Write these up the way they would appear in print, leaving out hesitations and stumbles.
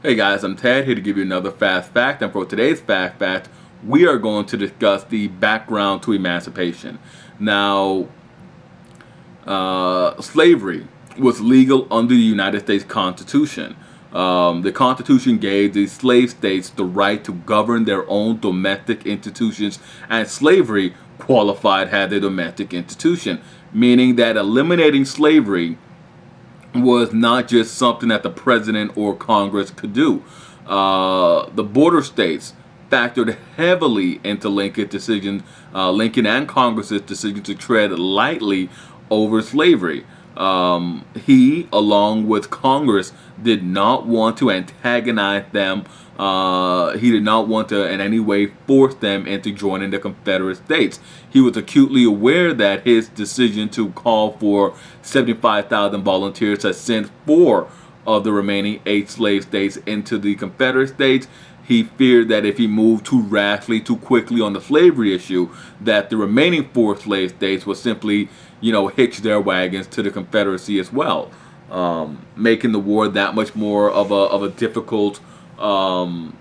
Hey guys, I'm Ted here to give you another fast fact, and for today's fast fact, we are going to discuss the background to emancipation. Now, slavery was legal under the United States Constitution. The Constitution gave the slave states the right to govern their own domestic institutions, and slavery qualified as a domestic institution, meaning that eliminating slavery was not just something that the president or Congress could do. The border states factored heavily into Lincoln's decision, Lincoln and Congress's decision to tread lightly over slavery. He, along with Congress, did not want to antagonize them. He did not want to in any way force them into joining the Confederate States. He was acutely aware that his decision to call for 75,000 volunteers to send 4 of the remaining 8 slave states into the Confederate States. He feared that if he moved too rashly, too quickly on the slavery issue, that the remaining 4 slave states would simply, hitch their wagons to the Confederacy as well, making the war that much more of a difficult of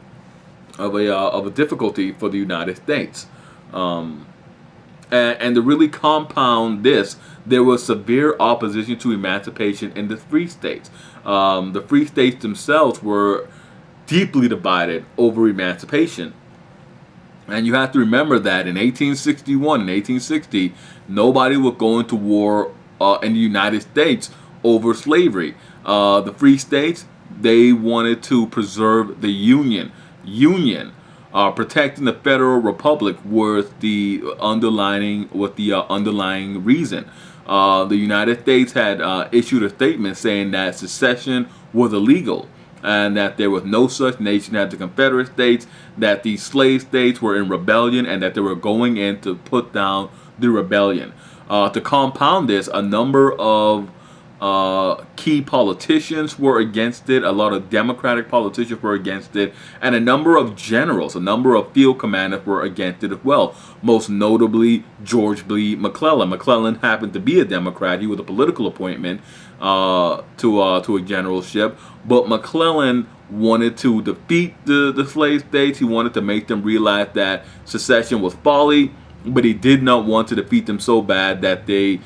a difficulty for the United States. And to really compound this, there was severe opposition to emancipation in the free states. The free states themselves were deeply divided over emancipation. And you have to remember that in 1861 and 1860, nobody was going to war in the United States over slavery. The free states, they wanted to preserve the Union. Protecting the Federal Republic was the underlying reason. The United States had issued a statement saying that secession was illegal, and that there was no such nation as the Confederate States, that the slave states were in rebellion, and that they were going in to put down the rebellion. To compound this, a number of key politicians were against it. A lot of Democratic politicians were against it, and a number of generals, a number of field commanders were against it as well. Most notably, George B. McClellan. McClellan happened to be a Democrat. He was a political appointment to a generalship, but McClellan wanted to defeat the slave states. He wanted to make them realize that secession was folly, but he did not want to defeat them so bad that they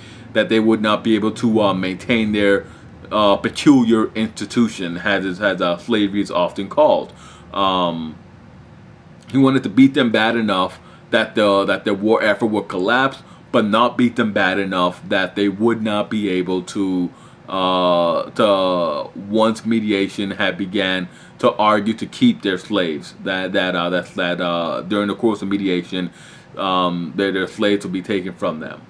would not be able to maintain their peculiar institution, as slavery is often called. He wanted to beat them bad enough that their war effort would collapse, but not beat them bad enough that they would not be able to once mediation had began, to argue to keep their slaves. That during the course of mediation, their slaves will be taken from them.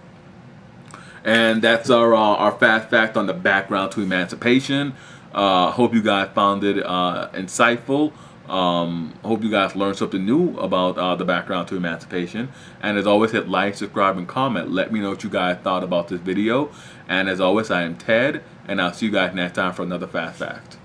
And that's our fast fact on the background to emancipation. Hope you guys found it insightful. Hope you guys learned something new about the background to emancipation. And as always, hit like, subscribe, and comment. Let me know what you guys thought about this video. And as always, I am Ted, and I'll see you guys next time for another fast fact.